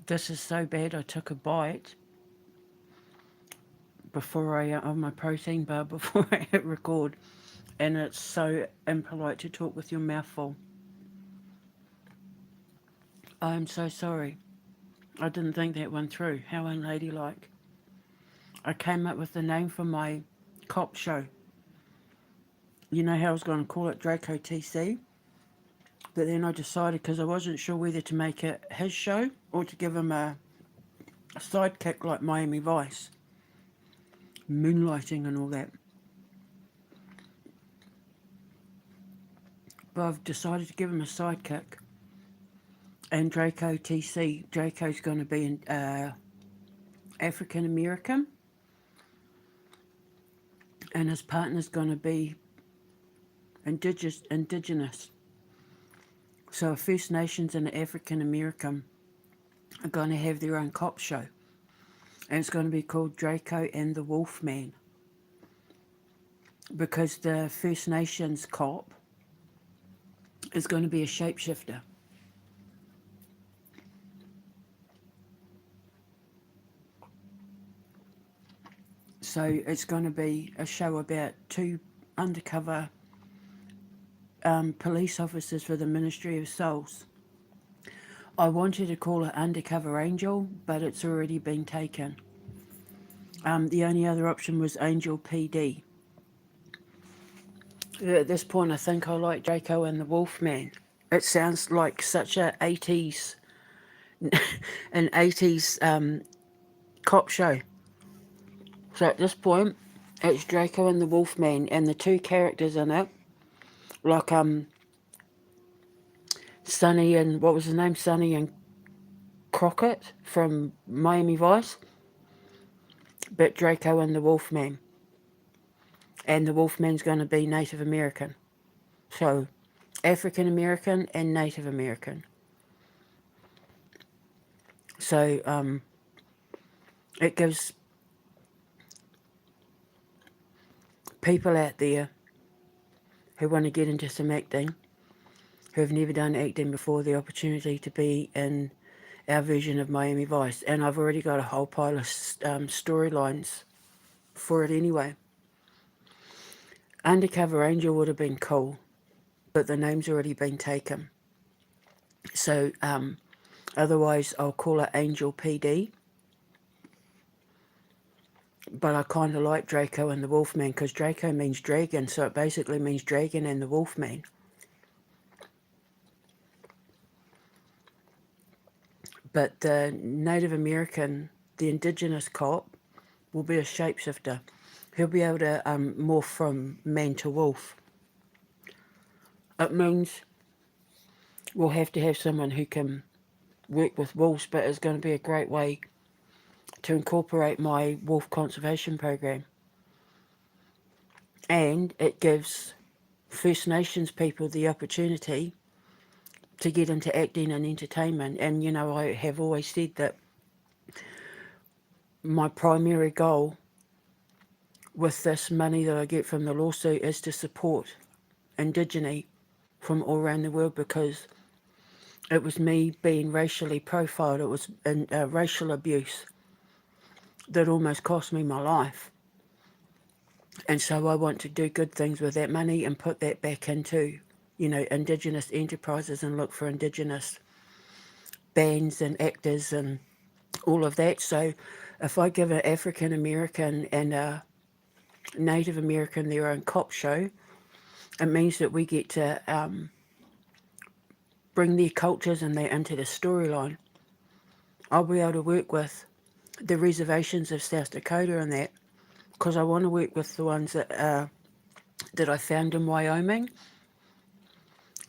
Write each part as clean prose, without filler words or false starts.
This is so bad. I took a bite before of my protein bar before I hit record, and it's so impolite to talk with your mouth full. I am so sorry. I didn't think that one through. How unladylike. I came up with the name for my cop show. You know how I was going to call it Draco TC? But then I decided, because I wasn't sure whether to make it his show or to give him a sidekick like Miami Vice, moonlighting and all that. But I've decided to give him a sidekick. And Draco TC, Draco's going to be African American, and his partner's going to be indigenous. So First Nations and African American are going to have their own cop show. And it's going to be called Draco and the Wolfman. Because the First Nations cop is going to be a shapeshifter. So it's going to be a show about two undercover police officers for the Ministry of Souls. I wanted to call it Undercover Angel, but it's already been taken. The only other option was Angel PD. At this point, I think I like Draco and the Wolfman. It sounds like such a 80s, an 80s cop show. So at this point, it's Draco and the Wolfman, and the two characters in it, like Sonny and, what was his name? Sonny and Crockett from Miami Vice, but Draco and the Wolfman. And the Wolfman's going to be Native American. So, African American and Native American. So, it gives people out there who want to get into some acting, who have never done acting before, the opportunity to be in our version of Miami Vice. And I've already got a whole pile of storylines for it anyway. Undercover Angel would have been cool, but the name's already been taken. So, otherwise I'll call it Angel PD. But I kind of like Draco and the Wolfman, because Draco means dragon, so it basically means dragon and the Wolfman. But the Native American, the indigenous cop, will be a shapeshifter. He'll be able to morph from man to wolf. It means we'll have to have someone who can work with wolves, but it's going to be a great way to incorporate my wolf conservation program. And it gives First Nations people the opportunity to get into acting and entertainment. And, you know, I have always said that my primary goal with this money that I get from the lawsuit is to support Indigenes from all around the world, because it was me being racially profiled. It was racial abuse that almost cost me my life. And so I want to do good things with that money and put that back into, you know, Indigenous enterprises, and look for Indigenous bands and actors and all of that. So if I give an African American and a Native American their own cop show, it means that we get to bring their cultures and that into the storyline. I'll be able to work with the reservations of South Dakota and that, because I want to work with the ones that I found in Wyoming.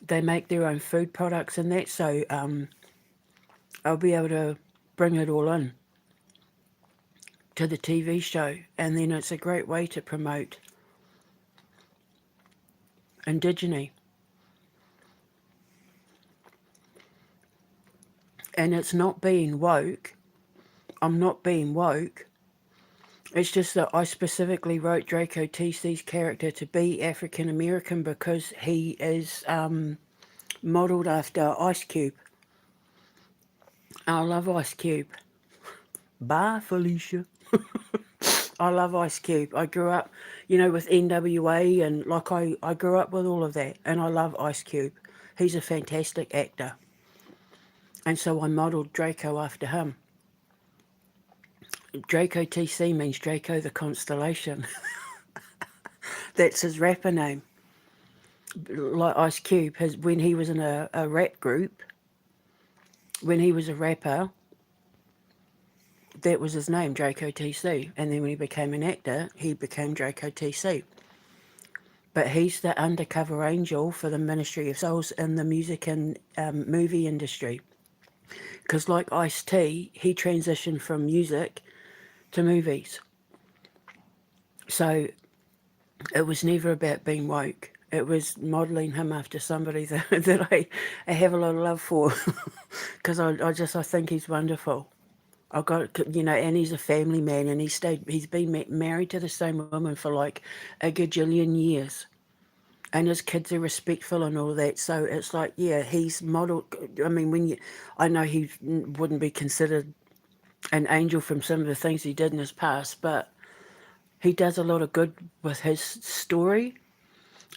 They make their own food products and that, so I'll be able to bring it all in to the TV show, and then it's a great way to promote Indigenes. And it's not being woke. I'm not being woke. It's just that I specifically wrote Draco TC's character to be African American because he is modelled after Ice Cube. I love Ice Cube. Bye, Felicia. I love Ice Cube. I grew up, with NWA and like I grew up with all of that and I love Ice Cube. He's a fantastic actor. And so I modelled Draco after him. Draco TC means Draco the Constellation. That's his rapper name. Like Ice Cube, when he was in a rap group, when he was a rapper, that was his name, Draco TC. And then when he became an actor, he became Draco TC. But he's the undercover angel for the Ministry of Souls in the music and movie industry. Because like Ice-T, he transitioned from music to movies. So it was never about being woke. It was modelling him after somebody that I have a lot of love for. Because I think he's wonderful. I got, and he's a family man, and he's been married to the same woman for like a gajillion years, and his kids are respectful and all that. So it's like, yeah, he's modelled. I mean, I know he wouldn't be considered an angel from some of the things he did in his past, but he does a lot of good with his story,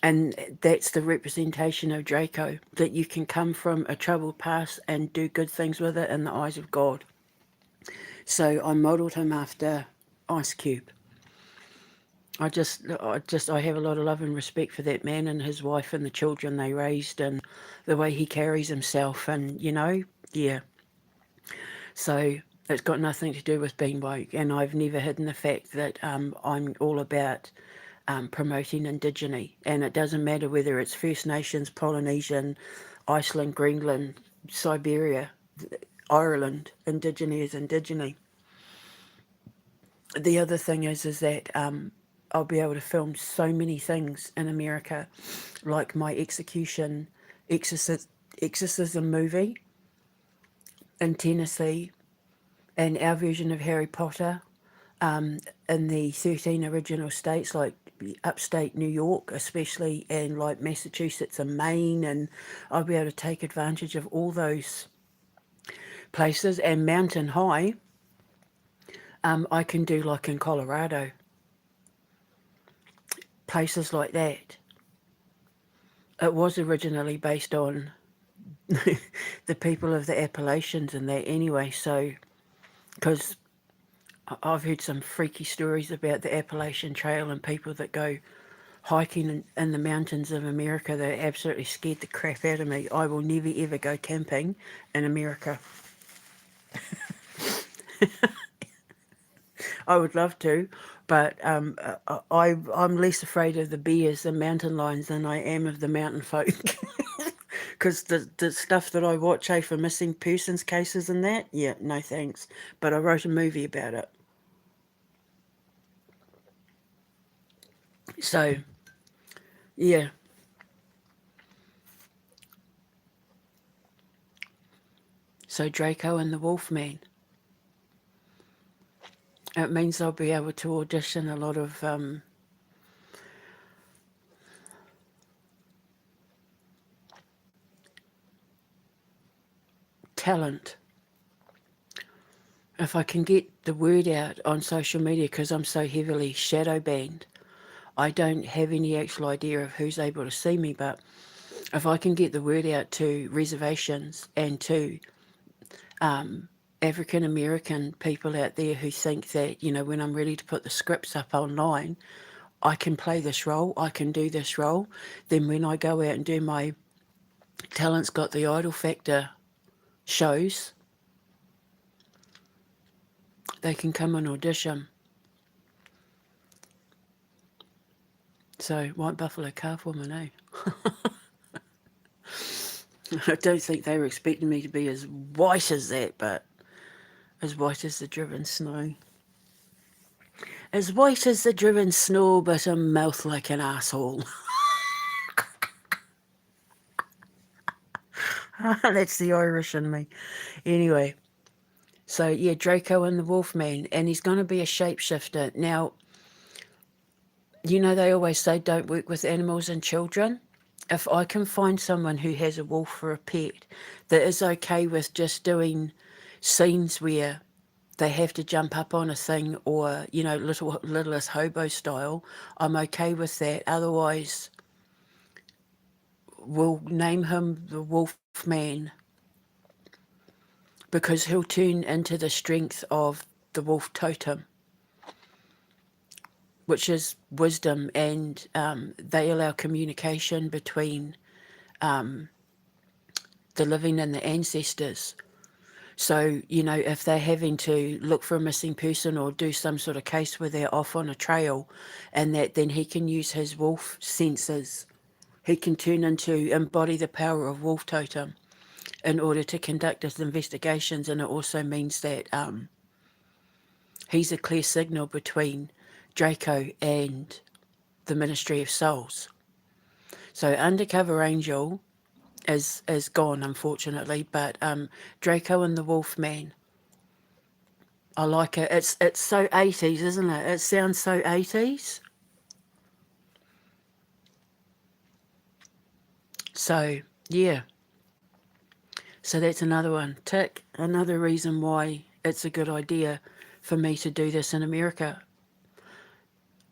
and that's the representation of Draco, that you can come from a troubled past and do good things with it in the eyes of God. So I modelled him after Ice Cube. I have a lot of love and respect for that man and his wife and the children they raised and the way he carries himself and, yeah. So it's got nothing to do with being woke, and I've never hidden the fact that I'm all about promoting Indigery, and it doesn't matter whether it's First Nations, Polynesian, Iceland, Greenland, Siberia, Ireland. Indigery is Indigery. The other thing is that I'll be able to film so many things in America, like my exorcism movie in Tennessee, and our version of Harry Potter in the 13 original states, like upstate New York, especially, and like Massachusetts and Maine, and I'll be able to take advantage of all those places. And Mountain High, I can do like in Colorado, places like that. It was originally based on the people of the Appalachians and that anyway, so, because I've heard some freaky stories about the Appalachian Trail and people that go hiking in the mountains of America that absolutely scared the crap out of me. I will never ever go camping in America. I would love to, but I'm less afraid of the bears and mountain lions than I am of the mountain folk. Because the stuff that I watch, for missing persons cases and that, yeah, no thanks. But I wrote a movie about it. So, yeah. So Draco and the Wolfman. It means I'll be able to audition a lot of talent. If I can get the word out on social media, because I'm so heavily shadow banned, I don't have any actual idea of who's able to see me, but if I can get the word out to reservations and to African American people out there who think that, when I'm ready to put the scripts up online, I can play this role, I can do this role, then when I go out and do my Talent's Got the Idol Factor shows, they can come and audition. So, White Buffalo Calf Woman, eh? I don't think they were expecting me to be as white as that, but as white as the driven snow. As white as the driven snow, but a mouth like an asshole. That's the Irish in me. Anyway, so yeah, Draco and the Wolfman, and he's going to be a shapeshifter. Now, they always say don't work with animals and children. If I can find someone who has a wolf for a pet that is okay with just doing scenes where they have to jump up on a thing or, littlest hobo style, I'm okay with that. Otherwise, we'll name him the Wolfman because he'll turn into the strength of the wolf totem, which is wisdom, and they allow communication between the living and the ancestors. So, if they're having to look for a missing person or do some sort of case where they're off on a trail, and that then he can use his wolf senses. He can turn into, embody the power of wolf totem in order to conduct his investigations. And it also means that he's a clear signal between Draco and the Ministry of Souls. So Undercover Angel is gone, unfortunately, but Draco and the Wolfman, I like it. It's so 80s, isn't it? It sounds so 80s. So, yeah. So that's another one. Tick. Another reason why it's a good idea for me to do this in America.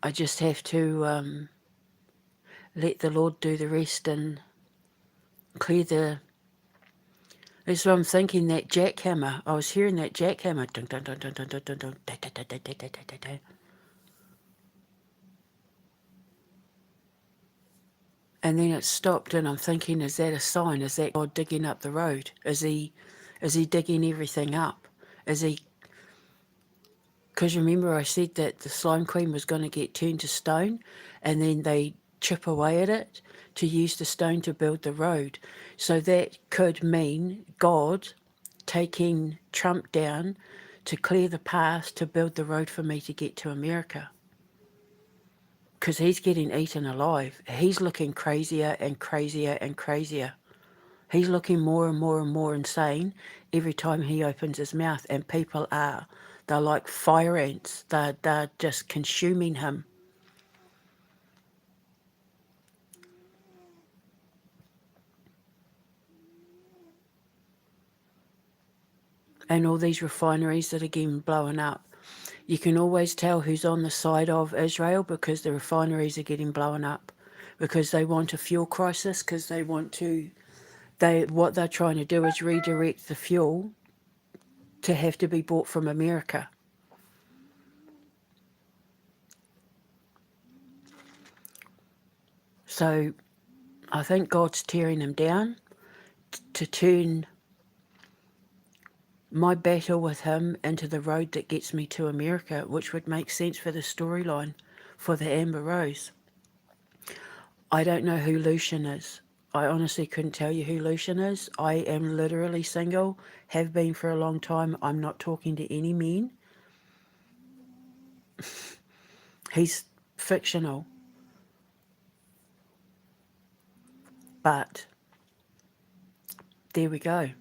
I just have to let the Lord do the rest and clear the. That's what I'm thinking. That jackhammer. I was hearing that jackhammer. Dun, dun, dun, dun, dun, dun, dun, dun, da, da, da, da, da, da, da, da. And then it stopped, and I'm thinking, is that a sign? Is that God digging up the road? Is he digging everything up? Is he? Because remember, I said that the slime queen was going to get turned to stone, and then they chip away at it to use the stone to build the road. So that could mean God taking Trump down to clear the path to build the road for me to get to America. Because he's getting eaten alive. He's looking crazier and crazier and crazier. He's looking more and more and more insane every time he opens his mouth, and people are. They're like fire ants. They're just consuming him. And all these refineries that are getting blown up. You can always tell who's on the side of Israel because the refineries are getting blown up. Because they want a fuel crisis, because they want to what they're trying to do is redirect the fuel to have to be bought from America. So I think God's tearing them down to turn my battle with him into the road that gets me to America, which would make sense for the storyline for the Amber Rose. I don't know who Lucian is. I honestly couldn't tell you who Lucian is. I am literally single, have been for a long time. I'm not talking to any men. He's fictional. But there we go.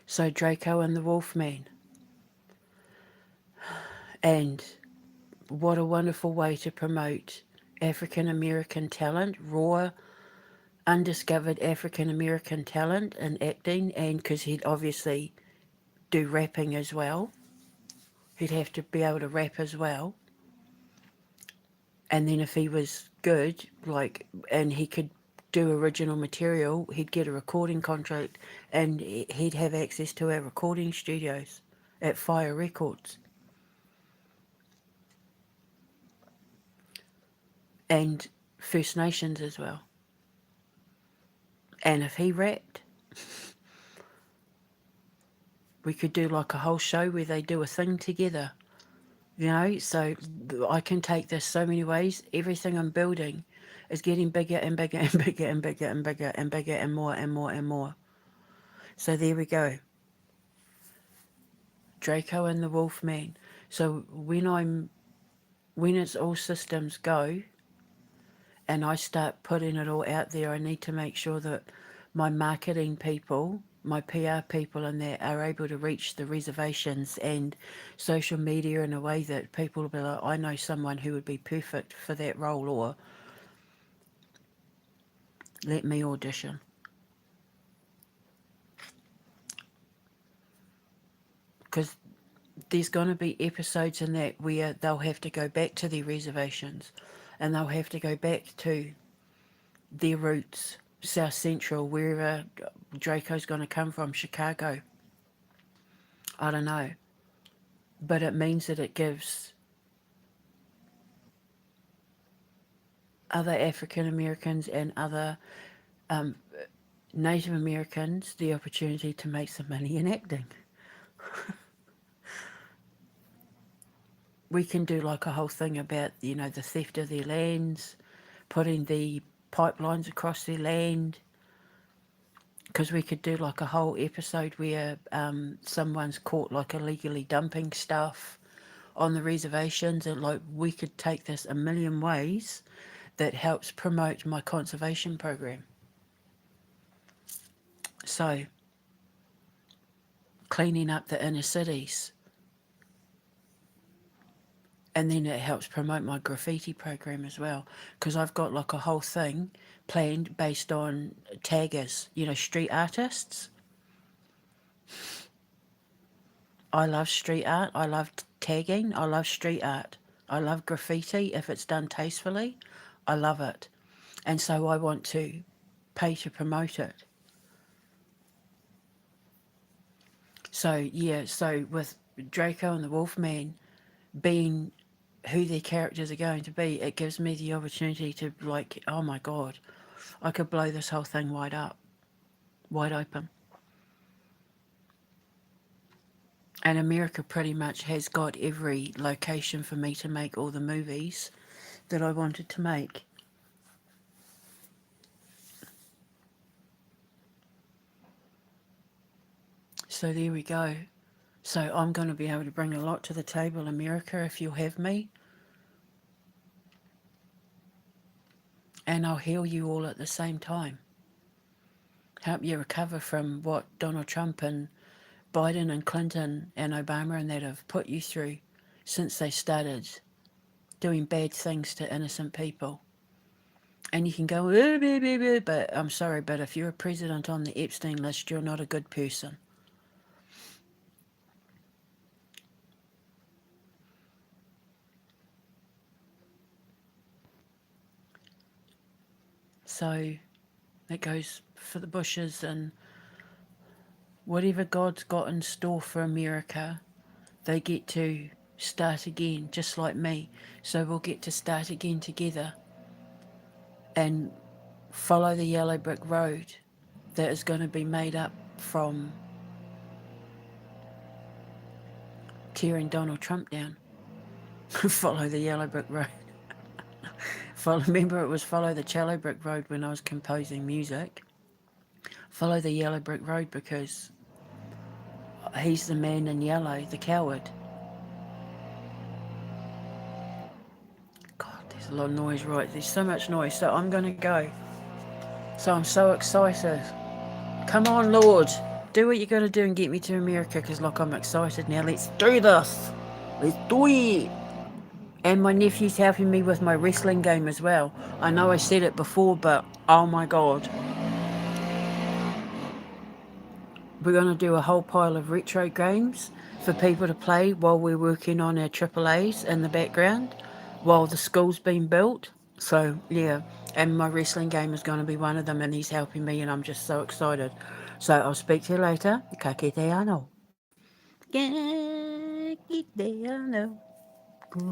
So Draco and the Wolfman. And what a wonderful way to promote African American talent, raw, undiscovered African American talent in acting, and because he'd obviously do rapping as well. He'd have to be able to rap as well. And then if he was good, and he could do original material, he'd get a recording contract and he'd have access to our recording studios at Fire Records. And First Nations as well. And if he rapped, we could do like a whole show where they do a thing together. So I can take this so many ways. Everything I'm building is getting bigger and bigger and bigger and bigger and bigger and bigger and more and more and more. So there we go. Draco and the Wolfman. So when it's all systems go and I start putting it all out there, I need to make sure that my marketing people, my PR people and that are able to reach the reservations and social media in a way that people will be like, I know someone who would be perfect for that role, or let me audition. because there's going to be episodes in that where they'll have to go back to their reservations and they'll have to go back to their roots, South Central, wherever Draco's going to come from, Chicago. I don't know. But it means that it gives other African Americans and other um, Native Americans the opportunity to make some money in acting. We can do like a whole thing about, the theft of their lands, putting the pipelines across their land, because we could do like a whole episode where someone's caught like illegally dumping stuff on the reservations, and like we could take this a million ways that helps promote my conservation program. So cleaning up the inner cities, and then it helps promote my graffiti program as well, because I've got like a whole thing planned based on taggers, street artists. I love street art. I love tagging. I love street art. I love graffiti if it's done tastefully. I love it. And so I want to pay to promote it. So, yeah, so with Draco and the Wolfman being who their characters are going to be, it gives me the opportunity to, like, oh my God, I could blow this whole thing wide open. And America pretty much has got every location for me to make all the movies that I wanted to make. So there we go. So I'm going to be able to bring a lot to the table, America, if you'll have me. And I'll heal you all at the same time. Help you recover from what Donald Trump and Biden and Clinton and Obama and that have put you through since they started doing bad things to innocent people. And you can go, but I'm sorry, but if you're a president on the Epstein list, you're not a good person. So that goes for the Bushes, and whatever God's got in store for America, they get to start again, just like me. So we'll get to start again together and follow the yellow brick road that is going to be made up from tearing Donald Trump down. Follow the yellow brick road. Remember, it was follow the yellow brick road when I was composing music. Follow the yellow brick road because he's the man in yellow, the coward. God, there's a lot of noise, right? There's so much noise. So I'm going to go. So I'm so excited. Come on, Lord. Do what you got to do and get me to America because, like, I'm excited now. Let's do this. Let's do it. And my nephew's helping me with my wrestling game as well. I know I said it before, but oh my God. We're going to do a whole pile of retro games for people to play while we're working on our triple A's in the background while the school's being built. So, yeah. And my wrestling game is going to be one of them, and he's helping me, and I'm just so excited. So, I'll speak to you later. Ka kite ano. Ka kite ano.